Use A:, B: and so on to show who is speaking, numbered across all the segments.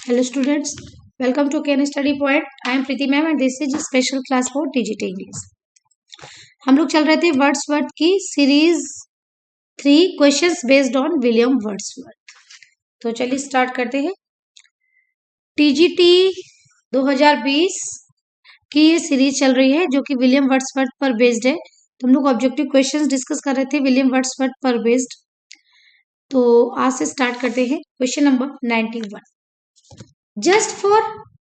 A: Hello students, welcome to KN Study Point. I am Preeti ma'am and this is a special class for DGT English. हम लोग चल रहे थे Wordsworth की series 3 questions based on William Wordsworth. तो चलिए start करते हैं. TGT 2020 की ये सीरीज चल रही है जो कि विलियम वर्ड्सवर्थ पर बेस्ड है. तो हम लोग ऑब्जेक्टिव क्वेश्चंस डिस्कस कर रहे थे विलियम वर्ड्सवर्थ पर बेस्ड. तो आज से स्टार्ट करते हैं. Question number 91. Just for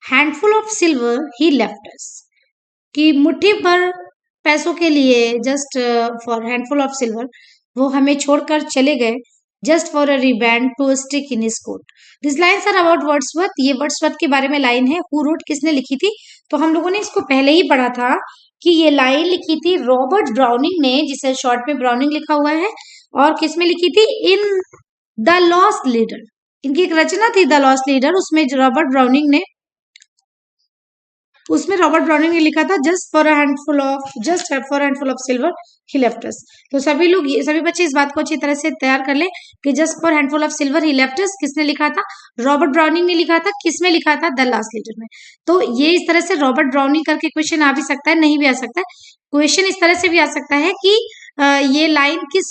A: handful of silver he left us. कि मुट्ठी भर पैसों के लिए, just for handful of silver, वो हमें छोड़कर चले गए. Just for a riband to stick in his coat. This lines are about Wordsworth. ये वर्ड्सवर्थ के बारे में लाइन है. हु रोट, किसने लिखी थी? तो हम लोगों ने इसको पहले ही पढ़ा था कि ये लाइन लिखी थी रॉबर्ट ब्राउनिंग ने, जिसे शॉर्ट में ब्राउनिंग लिखा हुआ है. और किसमें लिखी थी? In the lost leader. इनकी एक रचना थी द लॉस्ट लीडर. उसमें रॉबर्ट ब्राउनिंग ने लिखा था just for handful of silver he left अस. तो सभी बच्चे इस बात को अच्छी तरह से तैयार कर ले कि just for handful of silver he left अस किसने लिखा था? रॉबर्ट ब्राउनिंग ने लिखा था. किसमें लिखा था? द लास्ट लीडर में. तो ये इस तरह से रॉबर्ट ब्राउनिंग करके क्वेश्चन आ भी सकता है, नहीं भी आ सकता है. क्वेश्चन इस तरह से भी आ सकता है कि ये लाइन किस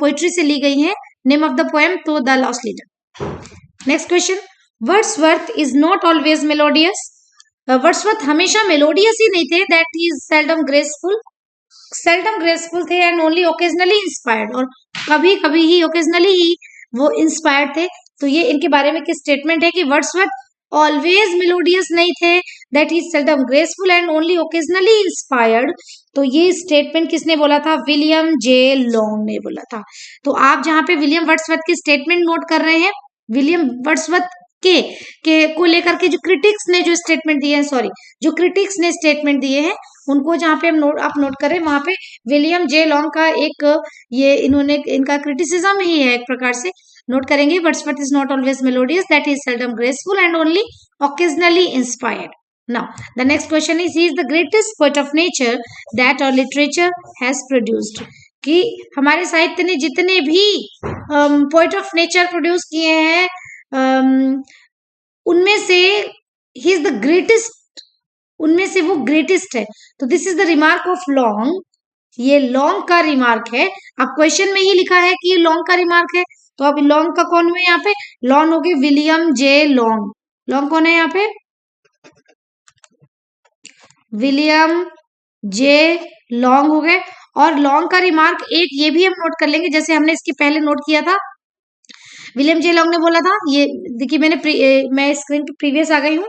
A: पोएट्री से ली गई है, नेम ऑफ द पोएम, तो the last leader. Next question. Wordsworth is not always melodious. Wordsworth हमेशा मेलोडियस ही नहीं थे. दैट इज सेल्डम ग्रेसफुल थे एंड ओनली ओकेजनली इंस्पायर्ड. और कभी कभी ही, ओकेजनली ही वो इंस्पायर्ड थे. तो ये इनके बारे में किस स्टेटमेंट है कि वर्ड्सवर्थ ऑलवेज मेलोडियस नहीं थे, that is seldom graceful and only occasionally inspired. तो ये स्टेटमेंट किसने बोला था? विलियम जे लॉन्ग ने बोला था. तो आप जहां पे विलियम वर्ड्सवर्थ की स्टेटमेंट नोट कर रहे हैं, विलियम वर्ड्सवर्थ के को लेकर के जो क्रिटिक्स ने स्टेटमेंट दिए हैं, उनको जहां पे आप नोट करें, वहां पे विलियम जे लॉन्ग का एक इनका क्रिटिसिज्म ही है एक प्रकार से. नोट करेंगे Wordsworth is not always melodious, that is seldom graceful and only occasionally inspired. Now, the next question is, he is the greatest poet of nature that our literature has produced. कि हमारे साहित्य ने जितने भी poet of nature produce किए हैं, उनमें से ही इज द ग्रेटेस्ट, उनमें से वो ग्रेटेस्ट है. तो this is the remark of long. ये लॉन्ग का रिमार्क है. अब क्वेश्चन में ही लिखा है कि ये लॉन्ग का रिमार्क है. तो अब लॉन्ग का कौन हुए यहाँ पे? लॉन्ग हो गए विलियम जे लॉन्ग. लॉन्ग कौन है यहाँ पे? विलियम जे लॉन्ग हो गए. और लॉन्ग का रिमार्क एक ये भी हम नोट कर लेंगे, जैसे हमने इसके पहले नोट किया था. विलियम जे लॉन्ग ने बोला था, ये देखिए मैं स्क्रीन पे प्रीवियस आ गई हूँ.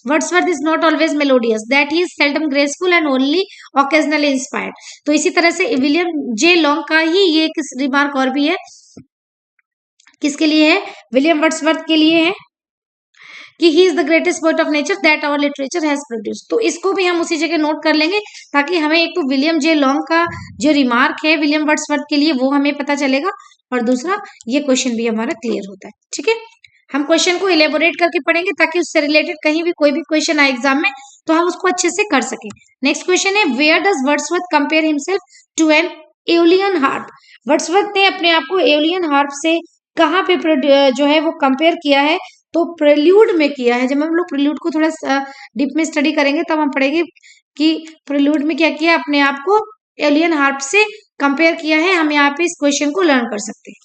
A: Wordsworth is not always melodious, that he is seldom graceful and only occasionally inspired. तो इसी तरह से विलियम जे लॉन्ग का ही ये किस रिमार्क और भी है. किसके लिए है? विलियम वर्ड्सवर्थ के लिए है कि he is the greatest poet of nature that our literature has produced. तो इसको भी हम उसी जगह नोट कर लेंगे, ताकि हमें एक तो विलियम जे लॉन्ग का जो रिमार्क है विलियम वर्ड्सवर्थ के लिए वो हमें पता चलेगा, और दूसरा ये क्वेश्चन भी हमारा क्लियर होता है. ठीक है, हम क्वेश्चन को इलेबोरेट करके पढ़ेंगे ताकि उससे रिलेटेड कहीं भी कोई भी क्वेश्चन आए एग्जाम में तो हम उसको अच्छे से कर सकें. नेक्स्ट क्वेश्चन है, where does Wordsworth compare himself to an Aeolian harp. Wordsworth ने अपने आप को एओलियन हार्प से कहाँ पे जो है वो कंपेयर किया है? तो प्रेल्यूड में किया है. जब हम लोग प्रेल्यूड को थोड़ा डीप में स्टडी करेंगे तब हम पढ़ेंगे कि प्रेल्यूड में क्या किया, अपने आप को एलियन हार्प से कंपेयर किया है. हम यहाँ पे इस क्वेश्चन को लर्न कर सकते हैं.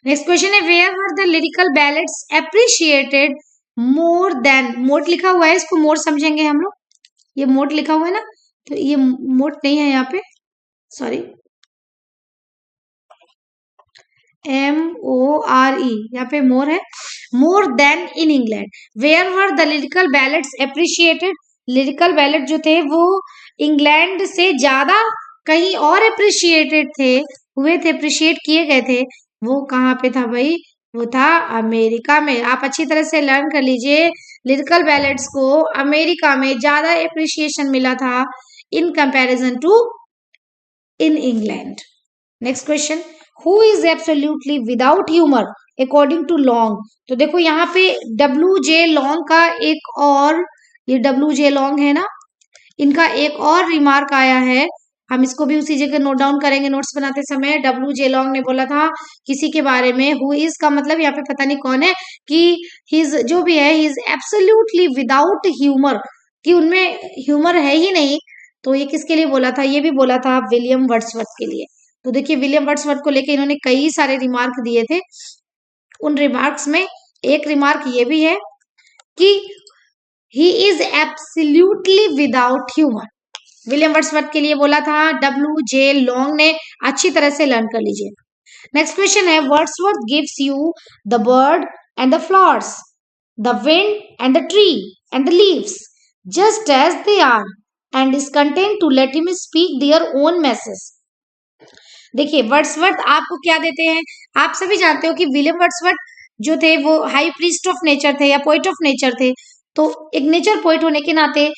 A: नेक्स्ट क्वेश्चन है, where were the lyrical ballads appreciated more than. मोट लिखा हुआ है, इसको मोर समझेंगे हम लोग. ये मोट लिखा हुआ है ना, तो ये मोट नहीं है यहाँ पे, सॉरी, MORE, यहाँ पे मोर है. More than in England. Where were the lyrical ballads appreciated. Lyrical ballad जो थे वो इंग्लैंड से ज्यादा कहीं और एप्रिशिएटेड हुए थे, अप्रिशिएट किए गए थे. वो कहाँ पे था भाई? वो था अमेरिका में. आप अच्छी तरह से लर्न कर लीजिए, लिरिकल बैलेड्स को अमेरिका में ज्यादा एप्रिशिएशन मिला था in comparison to in England. Next question, who is absolutely without humour according to Long. तो देखो यहाँ पे WJ लॉन्ग का एक और, ये WJ लॉन्ग है ना, इनका एक और रिमार्क आया है हम इसको भी उसी जगह नोट डाउन करेंगे नोट्स बनाते समय। डब्ल्यू जे लॉन्ग ने बोला था किसी के बारे में, हु इज का मतलब यहाँ पे पता नहीं कौन है, कि ही इज जो भी है, he is absolutely without humour, कि उनमें ह्यूमर है ही नहीं। तो ये किसके लिए बोला था? ये भी बोला था विलियम वर्ड्सवर्थ के लिए। तो देखिए विलियम वर्ड्सवर्थ को लेके इन्होंने कई सारे रिमार्क दिए थे। उन रिमार्क्स में एक रिमार्क ये भी है कि he is absolutely without humour. William Wordsworth के लिए बोला था डब्ल्यू जे लॉन्ग ने। अच्छी तरह से लर्न कर लीजिए। नेक्स्ट क्वेश्चन है, Wordsworth gives you the bird and the flowers, the wind and the tree and the leaves just as they are and is content to let him speak their own message. देखिए Wordsworth आपको क्या देते हैं? आप सभी जानते हो कि विलियम वर्ड्सवर्थ जो थे वो हाई प्रीस्ट ऑफ नेचर थे या पोइट ऑफ नेचर थे। तो एक नेचर पोइट होने के नाते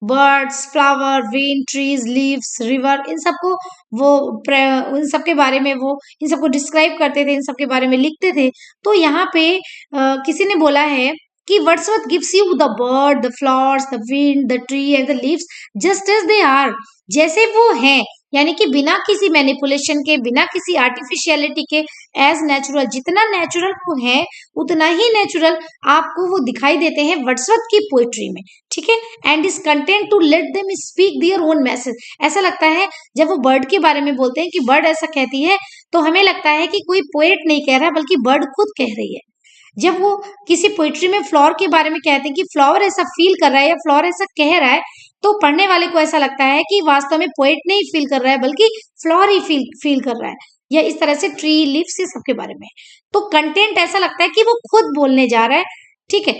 A: birds, flower, wind, trees, leaves, river, इन सबको वो इन सबके बारे में वो इन सबको डिस्क्राइब करते थे, इन सबके बारे में लिखते थे। तो यहाँ पे किसी ने बोला है कि Wordsworth gives you the bird, the flowers, the wind, the tree and the leaves just as they are, जैसे वो हैं, यानी कि बिना किसी मैनिपुलेशन के, बिना किसी आर्टिफिशियलिटी के, एज नेचुरल, जितना नेचुरल वो है उतना ही नेचुरल आपको वो दिखाई देते हैं वर्ड्सवर्थ की पोएट्री में। ठीक है, and is content to let them speak their own message. ऐसा लगता है जब वो बर्ड के बारे में बोलते हैं कि बर्ड ऐसा कहती है, तो हमें लगता है कि कोई पोएट नहीं कह रहा बल्कि बर्ड खुद कह रही है। जब वो किसी पोइट्री में फ्लावर के बारे में कहते हैं कि फ्लावर ऐसा फील कर रहा है या फ्लावर ऐसा कह रहा है, तो पढ़ने वाले को ऐसा लगता है कि वास्तव में पोएट नहीं फील कर रहा है बल्कि फ्लावर ही फील कर रहा है। या इस तरह से ट्री, लीव्स, ये सबके बारे में। तो कंटेंट ऐसा लगता है कि वो खुद बोलने जा रहा है। ठीक है,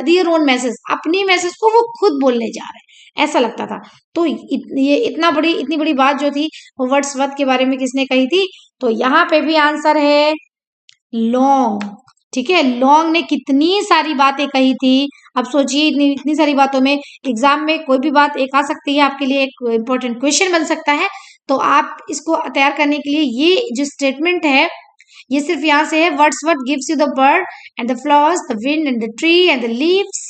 A: दियर ओन मैसेज, अपनी मैसेज को वो खुद बोलने जा रहा है, ऐसा लगता था। तो ये इतनी बड़ी बात जो थी वो वर्ड्सवर्थ के बारे में किसने कही थी? तो यहाँ पे भी आंसर है लॉन्ग। ठीक है, लॉन्ग ने कितनी सारी बातें कही थी। अब सोचिए इतनी सारी बातों में एग्जाम में कोई भी बात एक आ सकती है, आपके लिए एक इंपॉर्टेंट क्वेश्चन बन सकता है। तो आप इसको तैयार करने के लिए ये जो स्टेटमेंट है ये सिर्फ यहाँ से है, Wordsworth gives you the bird and the flowers, the wind and the tree and the leaves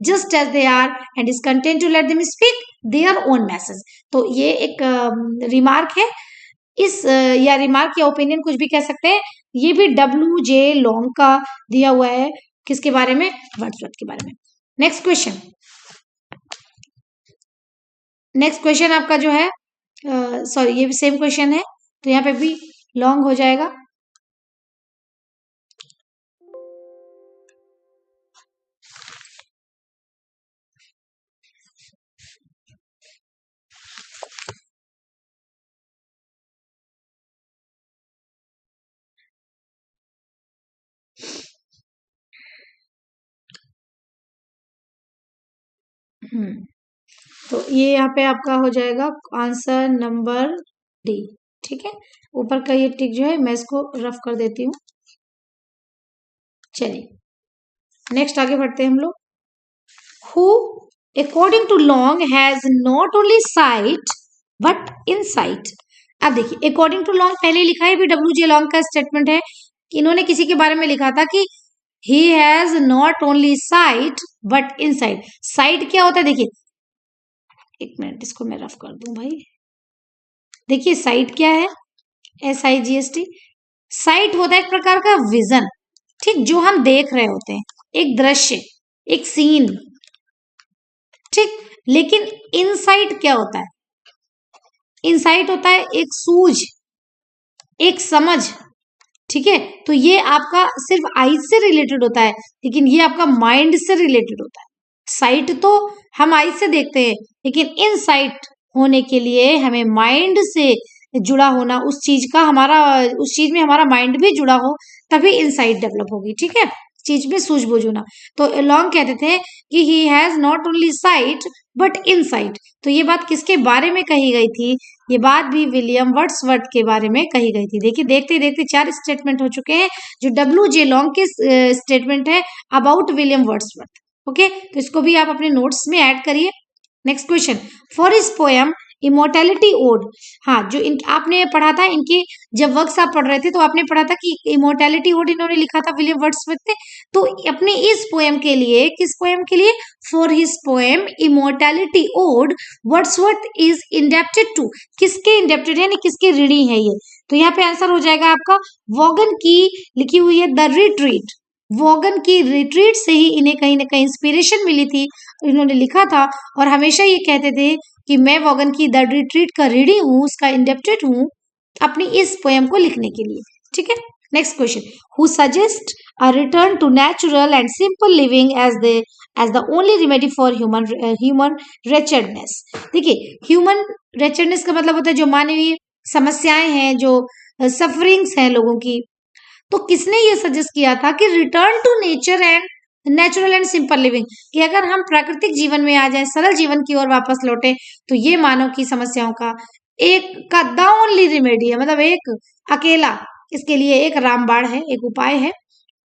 A: just as they are and is content to let them speak their own message. तो ये एक remark है। इस या remark या opinion कुछ भी कह सकते हैं। ये भी डब्ल्यू जे लॉन्ग का दिया हुआ है। किसके बारे में? वर्ड्सवर्थ के बारे में। नेक्स्ट क्वेश्चन आपका जो है, सॉरी ये भी सेम क्वेश्चन है, तो यहाँ पे भी लॉन्ग हो जाएगा। तो ये यहाँ पे आपका हो जाएगा आंसर नंबर डी। ठीक है, ऊपर का ये टिक जो है मैं इसको रफ कर देती हूँ। चलिए नेक्स्ट आगे बढ़ते हैं हम लोग। Who according to Long has not only sight but insight. अब देखिए अकॉर्डिंग टू लॉन्ग पहले लिखा है, भी डब्ल्यू जे लॉन्ग का स्टेटमेंट है। इन्होंने किसी के बारे में लिखा था कि he has not only sight but insight. Sight क्या होता है? देखिए एक मिनट, इसको मैं रफ कर दूं भाई। देखिए साइट क्या है? SIGHT। साइट होता है एक प्रकार का विजन, ठीक, जो हम देख रहे होते हैं, एक दृश्य, एक सीन। ठीक, लेकिन इनसाइट क्या होता है? इनसाइट होता है एक सूझ, एक समझ। ठीक है, तो ये आपका सिर्फ आईज से रिलेटेड होता है, लेकिन ये आपका माइंड से रिलेटेड होता है। साइट तो हम आईज से देखते हैं, लेकिन इनसाइट होने के लिए हमें माइंड से जुड़ा होना, उस चीज में हमारा माइंड भी जुड़ा हो, तभी इनसाइट डेवलप होगी। ठीक है, चीज में सूझबूझ होना। तो लॉन्ग कहते थे कि he has not only sight but insight. तो ये बात किसके बारे में कही गई थी? ये बात भी विलियम वर्ड्सवर्थ के बारे में कही गई थी। देखिए देखते देखते 4 स्टेटमेंट हो चुके हैं, जो डब्ल्यू जे लॉन्ग के स्टेटमेंट है अबाउट विलियम वर्ड्सवर्थ। ओके, तो इसको भी आप अपने नोट्स में ऐड करिए। Next question, for his poem immortality ode. हाँ, जो इन आपने पढ़ा था इनके, जब वर्क्स आप पढ़ रहे थे तो आपने पढ़ा था कि इमोर्टैलिटी ओड इन्होंने लिखा था विलियम वर्ड्सवर्थ ने। तो अपने इस पोएम के लिए, किस पोएम के लिए, for his poem immortality ode Wordsworth is indebted to, किसके इंडेप्टेड है, यानी किसके ऋणी है ये। तो यहाँ पे आंसर हो जाएगा आपका वॉगन की लिखी हुई है द रिट्रीट। वॉगन की रिट्रीट से ही इन्हें कहीं ना कहीं इंस्पिरेशन मिली थी, इन्होंने लिखा था। और हमेशा ये कहते थे कि मैं वॉगन की द रिट्रीट का ऋणी हूँ, उसका इंडेप्टेड हूँ अपनी इस पोएम को लिखने के लिए। ठीक है, next question, who suggest a return to natural and simple living as the only remedy for human wretchedness. देखिए, ह्यूमन रेचर्डनेस का मतलब होता है जो मानवीय समस्याएं हैं, जो सफरिंग्स हैं लोगों की। तो किसने ये सजेस्ट किया था कि return to nature and natural and simple living, कि अगर हम प्राकृतिक जीवन में आ जाएं, सरल जीवन की ओर वापस लौटे, तो ये मानव की समस्याओं का एक का द ओनली रेमेडी है, मतलब एक अकेला इसके लिए एक रामबाण है, एक उपाय है।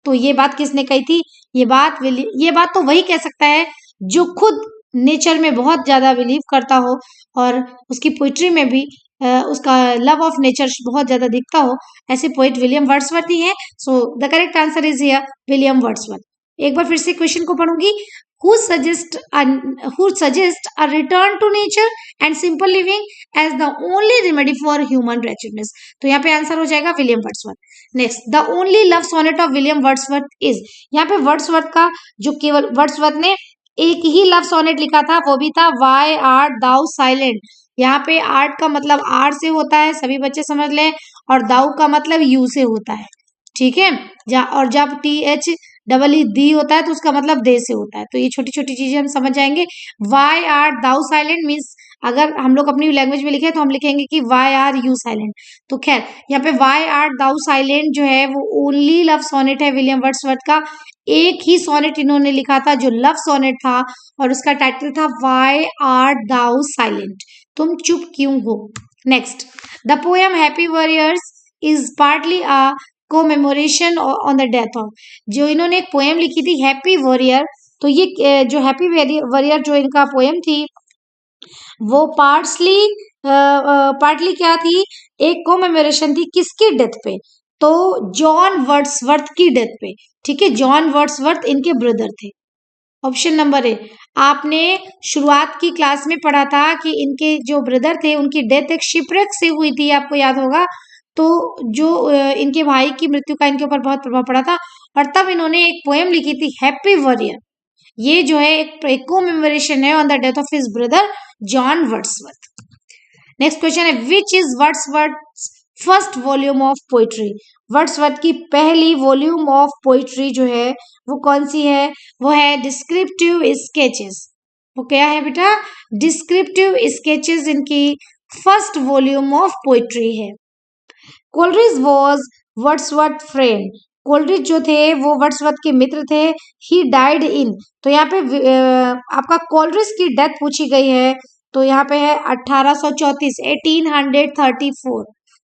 A: तो ये बात किसने कही थी, ये बात तो वही कह सकता है जो खुद नेचर में बहुत ज्यादा बिलीव करता हो और उसकी पोइट्री में भी उसका लव ऑफ नेचर बहुत ज्यादा दिखता हो, ऐसे पोइट विलियम वर्ड्सवर्थ ही है। So the correct answer is here William Wordsworth. एक बार फिर से क्वेश्चन को पढ़ूंगी, who suggest a return to nature and simple living as the only remedy for human wretchedness। तो यहाँ पे आंसर हो जाएगा William Wordsworth. Next, the only love sonnet of William Wordsworth is, यहाँ पे वर्ड्सवर्थ का जो केवल वर्ड्सवर्थ ने एक ही लव सोनेट लिखा था, वो भी था वाई आर्ट दाउ साइलेंट। यहाँ पे आर्ट का मतलब आर से होता है, सभी बच्चे समझ लें, और दाउ का मतलब यू से होता है। ठीक है, और जब टी एच डबल ई दी होता है तो उसका मतलब दे से होता है। तो ये छोटी छोटी चीजें हम समझ जाएंगे। Why are thou silent means अगर हम लोग अपनी लैंग्वेज में लिखे तो हम लिखेंगे कि वाई आर यू साइलेंट। तो खैर यहाँ पे वाई आर दाउ साइलेंट जो है वो ओनली लव सोनेट है विलियम वर्ड्सवर्थ का। एक ही सोनेट इन्होंने लिखा था जो लव सोनेट था, और उसका टाइटल था वाई आर दाउ साइलेंट, तुम चुप क्यों हो। Next, the poem happy warriors is partly a commemoration on the death of, जो इन्होंने एक पोएम लिखी थी हैप्पी वॉरियर। तो ये जो हैप्पी वॉरियर जो इनका पोएम थी वो पार्टली क्या थी, एक कोमेमोरेशन थी किसकी डेथ पे, तो जॉन वर्ड्सवर्थ की डेथ पे। ठीक है, जॉन वर्ड्सवर्थ इनके ब्रदर थे। ऑप्शन नंबर ए, आपने शुरुआत की क्लास में पढ़ा था कि इनके जो ब्रदर थे उनकी डेथ एक शिपरेक से हुई थी, आपको याद होगा। तो जो इनके भाई की मृत्यु का इनके ऊपर बहुत प्रभाव पड़ा था, और तब इन्होंने एक पोएम लिखी थी हैप्पी वॉरियर। ये जो है एक कोमेमोरेशन है on the death of his brother John Wordsworth. Next question है, which is Wordsworth first volume of poetry. Wordsworth की पहली वॉल्यूम ऑफ पोइट्री जो है वो कौन सी है, वो है डिस्क्रिप्टिव स्केचेस। वो क्या है बेटा, डिस्क्रिप्टिव स्केचेस इनकी फर्स्ट वॉल्यूम ऑफ पोइट्री है। Coleridge was Wordsworth friend, Coleridge जो थे वो वर्ड्सवर्थ के मित्र थे। ही डाइड इन, तो यहाँ पे आपका कोलरिज की डेथ पूछी गई है, तो यहाँ पे है 1834 1834।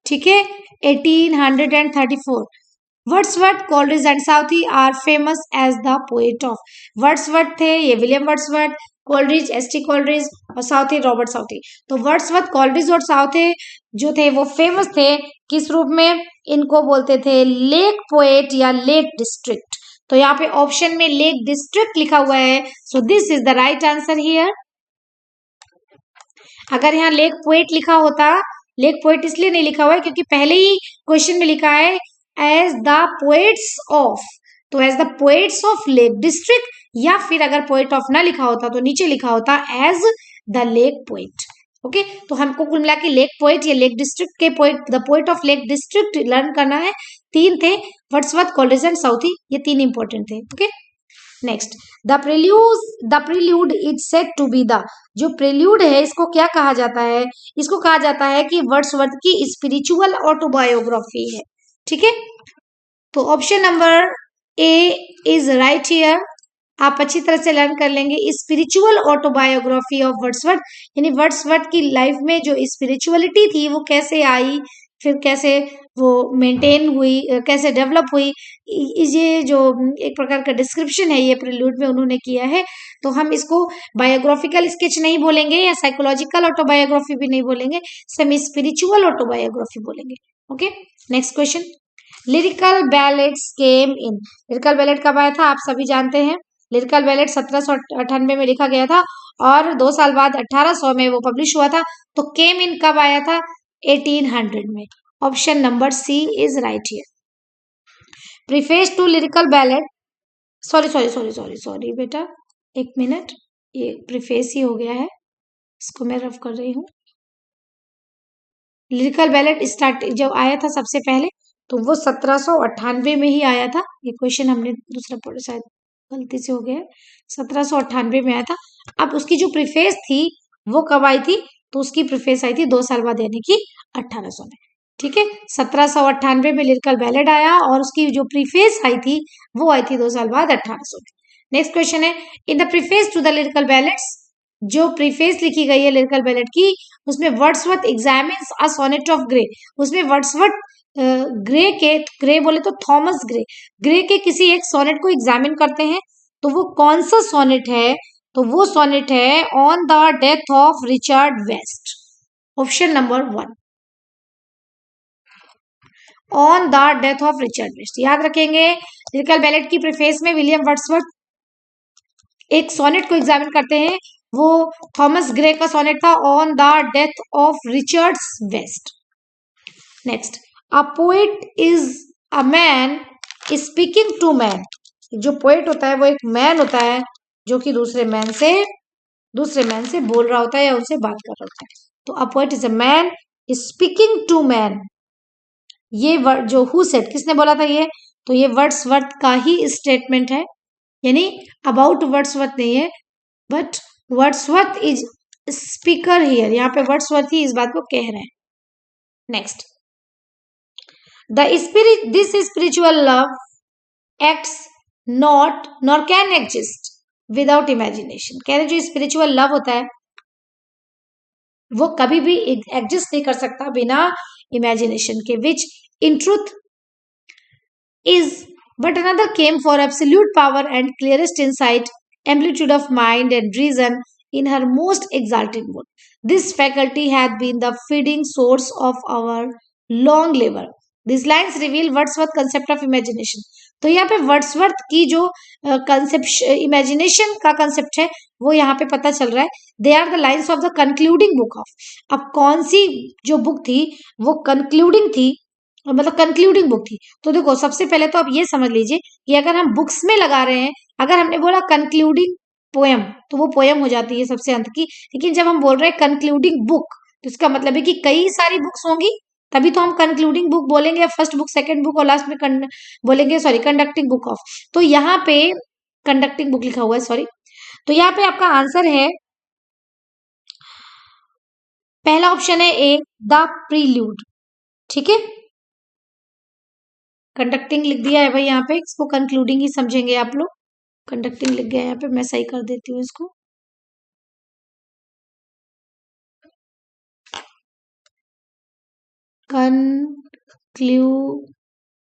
A: ठीक है, 1834। Wordsworth, Coleridge and Southey are famous as the poet of. Wordsworth थे ये William Wordsworth, Coleridge S T. Coleridge, और साउथी रॉबर्ट साउथी। तो वर्ड्सवर्थ, कोलरिज और साउथी जो थे वो फेमस थे किस रूप में, इनको बोलते थे लेक पोएट या लेक डिस्ट्रिक्ट। तो यहाँ पे ऑप्शन में लेक डिस्ट्रिक्ट लिखा हुआ है, so this is the right answer here. अगर यहाँ लेक पोएट लिखा होता, लेक पोएट इसलिए नहीं लिखा हुआ है क्योंकि पहले ही क्वेश्चन में लिखा है एज द पोएट्स ऑफ, तो as the poets of Lake District, या फिर अगर पोएट ऑफ ना लिखा होता तो नीचे लिखा होता as the lake poet. Okay, तो हमको कुल मिला के लेक पोएट या लेक डिस्ट्रिक्ट के poet, the poet of Lake District learn करना है। तीन थे, वर्ड्सवर्थ, कोलरिज एंड साउथी, ये तीन इंपॉर्टेंट थे। Okay, next, the prelude is said to be the, जो प्रेल्यूड है इसको क्या कहा जाता है, इसको कहा जाता है कि वर्ड्सवर्थ की स्पिरिचुअल ऑटोबायोग्राफी है। ठीक है, तो option number A is right here. आप अच्छी तरह से लर्न कर लेंगे स्पिरिचुअल ऑटोबायोग्राफी ऑफ वर्ड्सवर्थ, यानी वर्ड्सवर्थ की लाइफ में जो स्पिरिचुअलिटी थी वो कैसे आई, फिर कैसे वो मेंटेन हुई, कैसे डेवलप हुई, ये जो एक प्रकार का डिस्क्रिप्शन है ये प्रिल्यूड में उन्होंने किया है। तो हम इसको बायोग्राफिकल स्केच नहीं बोलेंगे या साइकोलॉजिकल ऑटोबायोग्राफी भी नहीं बोलेंगे, सेमी स्पिरिचुअल ऑटोबायोग्राफी बोलेंगे। Okay, next question. Lyrical ballads came in, lyrical ballad कब आया था आप सभी जानते हैं। लिरिकल बैलेड 1798 में लिखा गया था और 2 साल बाद 1800 में वो पब्लिश हुआ था। तो केम इन कब आया था? 1800 में। Option number C is right here. Preface to lyrical ballad, sorry बेटा, एक मिनट, ये प्रीफेस ही हो गया है, इसको मैं रफ कर रही हूँ। लिरिकल बैलेड स्टार्ट जब आया था सबसे पहले तो वो 1798 में ही आया था। ये क्वेश्चन हमने दूसरा पढ़ा, शायद गलती से हो गया है, 1798 में आया था। अब उसकी जो प्रीफेस थी वो कब आई थी? तो उसकी प्रीफेस आई थी 2 साल बाद, यानी कि 1800 में। ठीक है, 1798 में लिरिकल बैलेड आया और उसकी जो प्रीफेस आई थी वो आई थी 2 साल बाद 1800 में। नेक्स्ट क्वेश्चन है, in the preface to the lyrical ballads, जो प्रीफेस लिखी गई है लिरिकल बैलेड की, उसमें Wordsworth examines a sonnet of Gray, उसमें वर्ड्सवर्थ ग्रे बोले तो थॉमस ग्रे के किसी एक सोनेट को एग्जामिन करते हैं। तो वो कौन सा सोनेट है? तो वो सोनेट है on the death of Richard West. Option number 1, on the death of Richard West. याद रखेंगे, लिरिकल बैलेड की प्रीफेस में विलियम वर्ड्सवर्थ एक सोनेट को एग्जामिन करते हैं, वो थॉमस ग्रे का सोनेट था on the death of Richard West. Next, a poet is a man speaking to man, जो पोएट होता है वो एक मैन होता है जो कि दूसरे मैन से बोल रहा होता है या उनसे बात कर रहा होता है। तो a poet is a man speaking to man, ये वर्ड जो हु सेड, किसने बोला था ये? तो ये वर्ड्सवर्थ का ही स्टेटमेंट है, यानी अबाउट वर्ड्सवर्थ नहीं है, but Wordsworth is speaker here, यहाँ पे वर्ड्सवर्थ ही इस बात को कह रहे हैं। Next, this spiritual love acts not nor can exist without imagination. कह रहे जो स्पिरिचुअल लव होता है वो कभी भी एग्जिस्ट नहीं कर सकता बिना इमेजिनेशन के, which in truth is but another came for absolute power and clearest insight, amplitude of mind and reason in her most exalted mood. This faculty hath been the feeding source of our long labor. These lines reveal Wordsworth concept of imagination. तो यहाँ पे Wordsworth की जो concept imagination का concept है वो यहाँ पे पता चल रहा है। They are the lines of the concluding book of, अब कौन सी जो बुक थी वो कंक्लूडिंग थी, मतलब कंक्लूडिंग बुक थी। तो देखो सबसे पहले तो आप ये समझ लीजिए कि अगर हम बुक्स में लगा रहे हैं, अगर हमने बोला कंक्लूडिंग पोएम तो वो पोएम हो जाती है सबसे अंत की, लेकिन जब हम बोल रहे हैं कंक्लूडिंग बुक तो इसका मतलब है कि कई सारी बुक्स होंगी, तभी तो हम कंक्लूडिंग बुक बोलेंगे, या फर्स्ट बुक, सेकंड बुक और लास्ट में बोलेंगे सॉरी कंडक्टिंग बुक ऑफ। तो यहाँ पे कंडक्टिंग बुक लिखा हुआ है, सॉरी। तो यहाँ पे आपका आंसर है पहला ऑप्शन है ए, द प्रील्यूड। ठीक है, कंडक्टिंग लिख दिया है भाई यहाँ पे, इसको कंक्लूडिंग ही समझेंगे आप लोग। कंडक्टिंग लिख गया यहाँ पे, मैं सही कर देती हूँ इसको।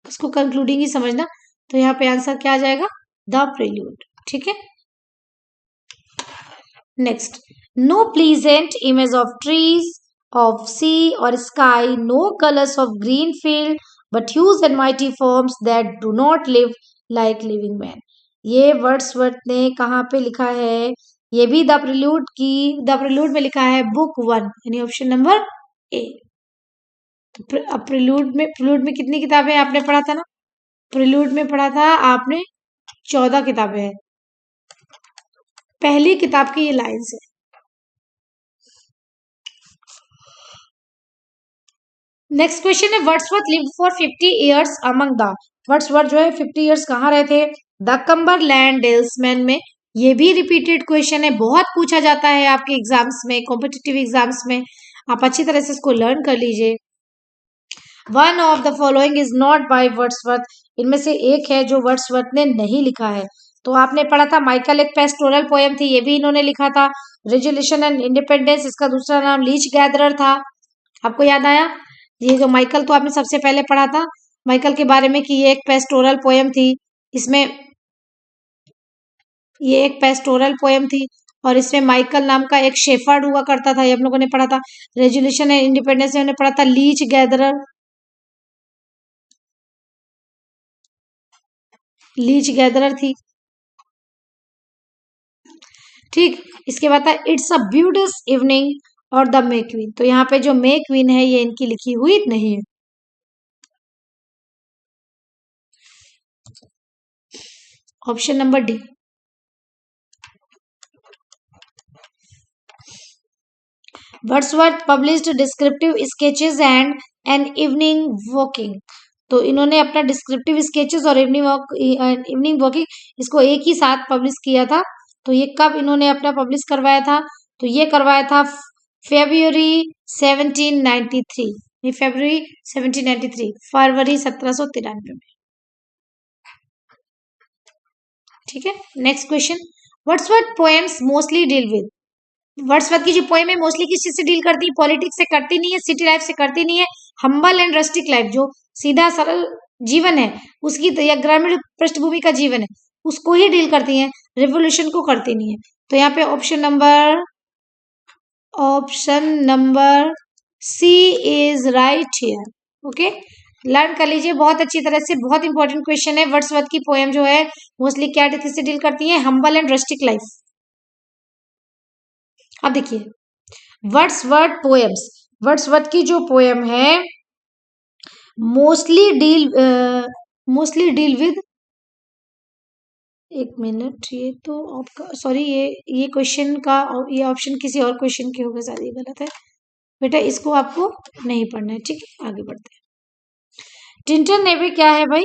A: इसको कंक्लूडिंग ही समझना। तो यहाँ पे आंसर क्या आ जाएगा? The prelude. ठीक है, next, no pleasant image of trees of sea or sky, no colors of green field, but huge and mighty forms that do not live like living men. ये वर्ड्सवर्थ ने कहाँ पे लिखा है? ये भी द प्रिल्यूड में लिखा है, बुक 1 यानी ऑप्शन नंबर ए। तो प्रिल्यूड में कितनी किताबें आपने पढ़ा था ना? प्रिल्यूड में पढ़ा था आपने 14 किताबें हैं। पहली किताब की ये लाइन्स है। नेक्स्ट क्वेश्चन है, Wordsworth lived for 50 years among the, Wordsworth जो है 50 इयर्स कहाँ रहे थे? द कम्बरलैंड डेल्समैन में। ये भी रिपीटेड क्वेश्चन है, बहुत पूछा जाता है आपके एग्जाम्स में, कॉम्पिटिटिव एग्जाम्स में, आप अच्छी तरह से इसको लर्न कर लीजिए। One of the following is not by Wordsworth, इनमें से एक है जो वर्ड्सवर्थ ने नहीं लिखा है। तो आपने पढ़ा था माइकल एक पेस्टोरल पोएम थी, ये भी इन्होंने लिखा था। रेजोल्यूशन एंड इंडिपेंडेंस, इसका दूसरा नाम लीच गैदरर था, आपको याद आया। ये जो माइकल तो आपने सबसे पहले पढ़ा था माइकल के बारे में कि ये एक पेस्टोरल पोएम थी। इसमें ये एक पेस्टोरल पोएम थी और इसमें माइकल नाम का एक शेफर्ड हुआ करता था, ये हम लोगों ने पढ़ा था। रेजोल्यूशन एंड इंडिपेंडेंस में हमने पढ़ा था लीच गैदरर, लीच गैदरर थी। ठीक, इसके बाद था इट्स अ ब्यूटिफुल इवनिंग और द मे क्वीन। तो यहाँ पे जो मे क्वीन है ये इनकी लिखी हुई नहीं है। Option number D. Wordsworth published descriptive sketches and an evening walking. तो इन्होंने अपना डिस्क्रिप्टिव स्केचेस और इवनिंग वॉकिंग इसको एक ही साथ पब्लिश किया था। तो ये कब इन्होंने अपना पब्लिश करवाया था? तो ये करवाया था फरवरी 1793, फरवरी 1793, फरवरी 1793 में। ठीक है, next question, Wordsworth poems mostly deal with. Wordsworth की जो पोएम है मोस्टली किस चीज से डील करती है? पॉलिटिक्स से करती नहीं है, सिटी लाइफ से करती नहीं है, हम्बल एंड रस्टिक लाइफ जो सीधा सरल जीवन है उसकी या ग्रामीण पृष्ठभूमि का जीवन है उसको ही डील करती है, रिवोल्यूशन को करती नहीं है। तो यहाँ पे option number C is right here. Okay, learn कर लीजिए बहुत अच्छी तरह से, बहुत इंपॉर्टेंट क्वेश्चन है। वर्ड्सवर्थ की पोएम जो है मोस्टली क्या किससे डील करती है? Humble and rustic life. अब देखिए वर्ड्सवर्थ पोएम्स, वर्ड्सवर्थ की जो पोएम है मोस्टली डील विद, एक मिनट, ये तो आपका सॉरी ये क्वेश्चन का ये ऑप्शन किसी और क्वेश्चन के होगा, शायद ये गलत है बेटा, इसको आपको नहीं पढ़ना है। ठीक है, आगे बढ़ते हैं। टिंटन नेवे क्या है भाई?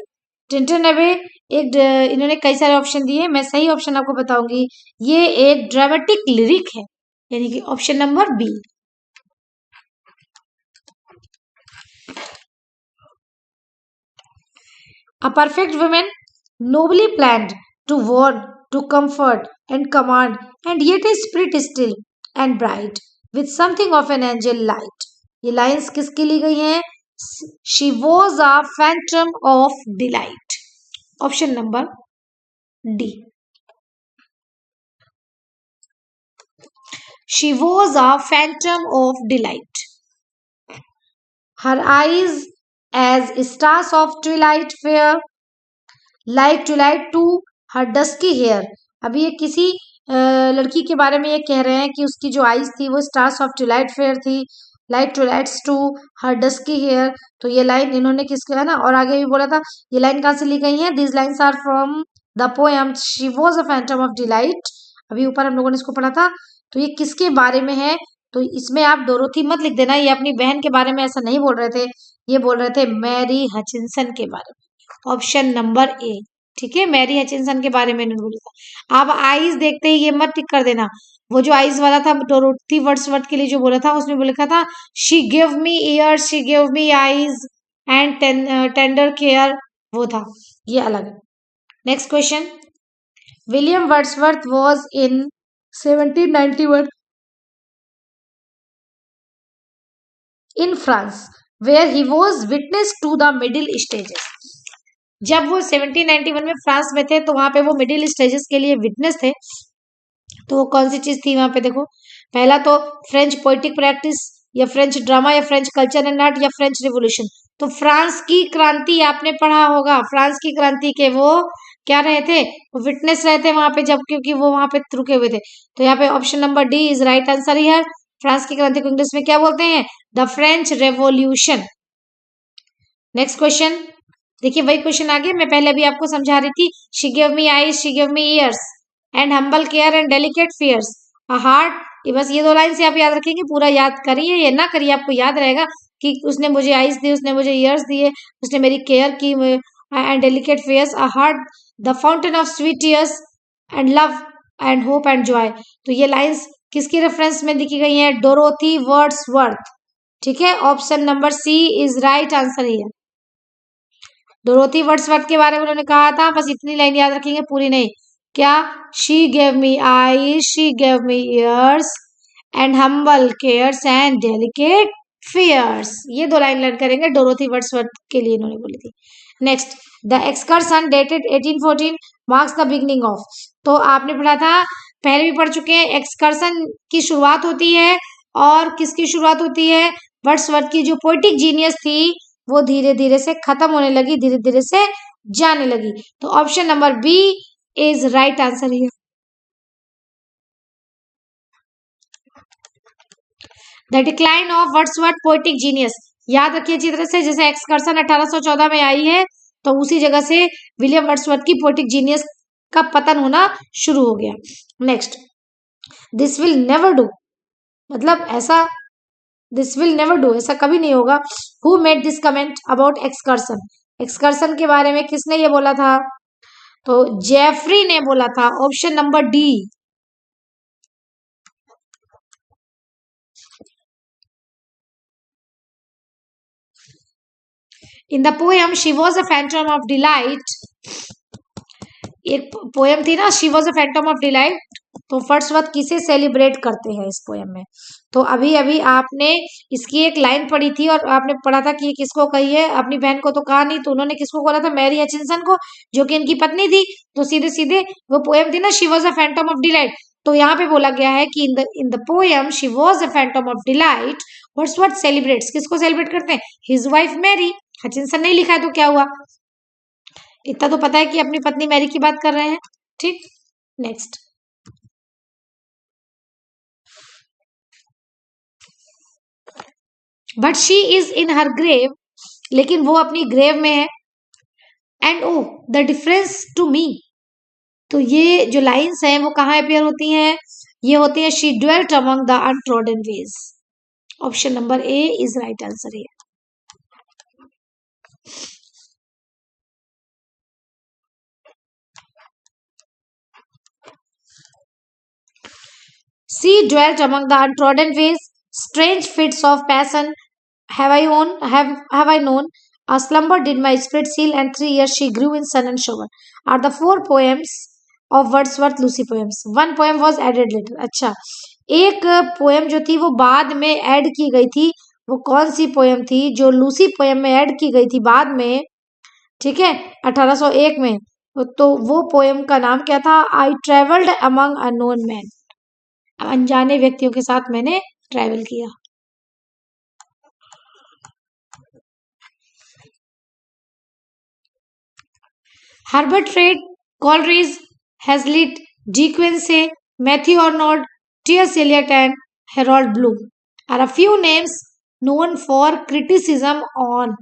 A: टिंटन नेवे एक इन्होंने कई सारे ऑप्शन दिए, मैं सही ऑप्शन आपको बताऊंगी। ये एक ड्रामेटिक लिरिक है, यानी कि option number B. A perfect woman, nobly planned to warn, to comfort and command, and yet a spirit still and bright, with something of an angel light. ये लाइंस किसकी ली गई हैं? She was a phantom of delight. Option number D. She was a phantom of delight. Her eyes as stars of twilight fair, like twilight to her dusky hair. अभी ये किसी लड़की के बारे में ये कह रहे हैं कि उसकी जो आईज थी वो स्टार्स ऑफ ट्विलाइट फेयर थी, like twilight's too her dusky hair. तो ये लाइन इन्होंने किसका है ना, और आगे भी बोला था ये लाइन कहाँ से ली गई है? This lines are from the poem she was a phantom of delight. अभी ऊपर हम लोगों ने इसको पढ़ा था। तो ये किसके बारे में है? तो इसमें आप डोरोथी मत लिख देना, ये अपनी बहन के बारे में ऐसा नहीं बोल रहे थे, ये बोल रहे थे मैरी हचिंसन के बारे में। Option number A. ठीक है, मैरी हचिंसन के बारे में इन्होंने बोला था। आप आईज देखते ही ये मत टिक कर देना, वो जो आईज वाला था डोरोथी वर्ड्सवर्थ के लिए जो बोला था उसमें लिखा था she give me years, she give me eyes and tender care, वो था, ये अलग है। Next question, William Wordsworth was in 1791 in France, where he was witness to the middle stages. जब वो 1791 में फ्रांस में थे तो वहां पे वो मिडिल स्टेजेस के लिए विटनेस थे। तो वो कौन सी चीज थी वहां पे? देखो, पहला तो फ्रेंच पोइटिक प्रैक्टिस या फ्रेंच ड्रामा या फ्रेंच कल्चर एंड आर्ट या फ्रेंच रिवोल्यूशन। तो फ्रांस की क्रांति आपने पढ़ा होगा, फ्रांस की क्रांति के वो क्या रहे थे? विटनेस रहे थे वहां पे, जब क्योंकि वो वहां पे रुके हुए थे। तो यहाँ पे option number D is right answer here. France की क्रांति को इंग्लिश में क्या बोलते हैं? The French revolution. Next question, देखिए वही क्वेश्चन आगे मैं पहले भी आपको समझा रही थी। She give me eyes, she give me ears and humble care and delicate fears, a heart. ये बस ये दो लाइन से आप याद रखेंगे, पूरा याद करिए, ये ना करिए, आपको याद रहेगा कि उसने मुझे आईज दी, उसने मुझे ईयर्स दिए, उसने मेरी केयर की, and delicate fears, a heart, the fountain of sweet tears and love and hope and joy. तो ये लाइन्स किसकी रेफरेंस में लिखी गई है? Dorothy Wordsworth. ठीक है, option number C is right answer here. Dorothy Wordsworth के बारे में उन्होंने कहा था, बस इतनी लाइन याद रखेंगे, पूरी नहीं। क्या? She gave me eyes, she gave me ears and humble cares and delicate fears. ये 2 लाइन लर्न करेंगे, डोरोथी वर्ड्सवर्थ के लिए इन्होंने बोली थी। Next, the excursion dated 1814 marks the beginning of. तो आपने पढ़ा था, पहले भी पढ़ चुके हैं, एक्सकर्सन की शुरुआत होती है, और किसकी शुरुआत होती है? वर्ड्सवर्थ की जो पोएटिक जीनियस थी वो धीरे धीरे से खत्म होने लगी, धीरे धीरे से जाने लगी। तो option number B is right answer here. The decline of Wordsworth poetic genius, याद रखिए अच्छी तरह से, जैसे एक्सकर्सन 1814 में आई है तो उसी जगह से विलियम वर्ड्सवर्थ की पोएटिक जीनियस का पतन होना शुरू हो गया। Next, this will never do, मतलब ऐसा, दिस विल नेवर डू, ऐसा कभी नहीं होगा। Who made this comment about excursion, excursion के बारे में किसने ये बोला था? तो जेफरी ने बोला था, option number D. In the poem she was a phantom of delight, एक पोएम थी ना, she was a phantom of delight, तो वर्ड्सवर्थ किसे सेलिब्रेट करते हैं इस पोएम में? तो अभी अभी आपने इसकी एक लाइन पढ़ी थी और आपने पढ़ा था कि ये किसको कही है, अपनी बहन को तो कहा नहीं, तो उन्होंने किसको बोला था? मैरी हचिंसन को, जो कि इनकी पत्नी थी। तो सीधे सीधे वो पोएम थी ना, she was a phantom of delight, तो यहाँ पे बोला गया है कि in the poem she was a phantom of delight Wordsworth celebrates, किसको सेलिब्रेट करते हैं? His wife Mary. हचिंसन नहीं लिखा है तो क्या हुआ? इतना तो पता है कि अपनी पत्नी मैरी की बात कर रहे हैं। ठीक, next, but she is in her grave, लेकिन वो अपनी ग्रेव में है। And oh the difference to me, तो ये जो लाइंस हैं वो कहाँ अपेयर होती हैं? ये होती है she dwelt among the untrodden veg. Option number A is right answer है। She dwelt among the untrodden ways, strange fits of passion have I known. A slumber did my spirit seal, and 3 years she grew in sun and shower. Are the 4 poems of Wordsworth Lucy poems. One poem was added later. अच्छा, एक poem जो थी वो बाद में add की गई थी, वो कौन सी पोएम थी जो लूसी पोएम में ऐड की गई थी बाद में? ठीक है, 1801 में। तो वो पोएम का नाम क्या था? I travelled among unknown men, अनजाने व्यक्तियों के साथ मैंने ट्रैवल किया। Herbert Read, Coleridge, Hazlitt, De Quincey, Matthew Arnold, T S. Eliot and Harold Bloom are a few names known for criticism on.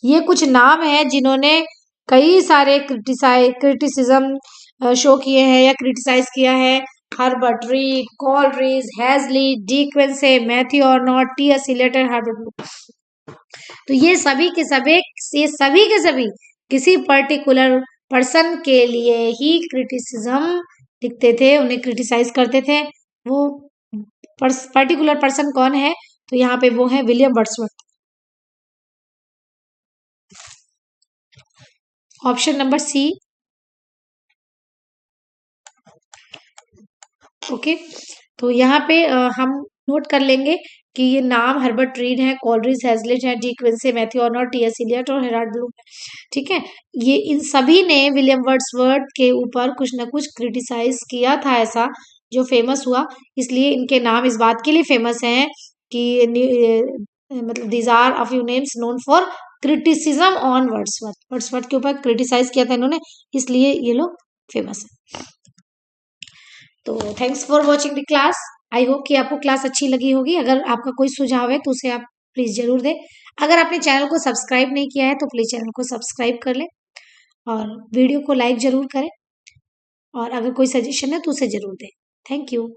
A: ये कुछ नाम हैं जिन्होंने कई सारे क्रिटिसिज्म शो किए हैं या क्रिटिसाइज किया है। Herbert Read, Coleridge, Hazlitt, De Quincey, Matthew Arnold, T S. Eliot and Harold Bloom. तो ये सभी के सभी किसी पर्टिकुलर पर्सन के लिए ही क्रिटिसिज्म लिखते थे, उन्हें क्रिटिसाइज करते थे। वो पर्टिकुलर पर्सन कौन है? तो यहाँ पे वो है William Wordsworth. Option number C. Okay, तो यहाँ पे हम नोट कर लेंगे कि ये नाम हर्बर्ट रीड है, कॉलरिज, हैजलिट है, De Quincey, Matthew Arnold, T S. Eliot और हेराल्ड ब्लूम है। ठीक है, ये इन सभी ने विलियम वर्ड्सवर्थ के ऊपर कुछ ना कुछ क्रिटिसाइज किया था, ऐसा जो फेमस हुआ। इसलिए इनके नाम इस बात के लिए फेमस हैं कि मतलब these are a few names known for criticism on Wordsworth, Wordsworth के ऊपर क्रिटिसाइज किया था इन्होंने, इसलिए ये लोग फेमस है। तो thanks for watching the class. I hope कि आपको क्लास अच्छी लगी होगी। अगर आपका कोई सुझाव है तो उसे आप प्लीज जरूर दें। अगर आपने चैनल को सब्सक्राइब नहीं किया है तो प्लीज चैनल को सब्सक्राइब कर लें और वीडियो को लाइक जरूर करें, और अगर कोई सजेशन है तो उसे जरूर दें। Thank you.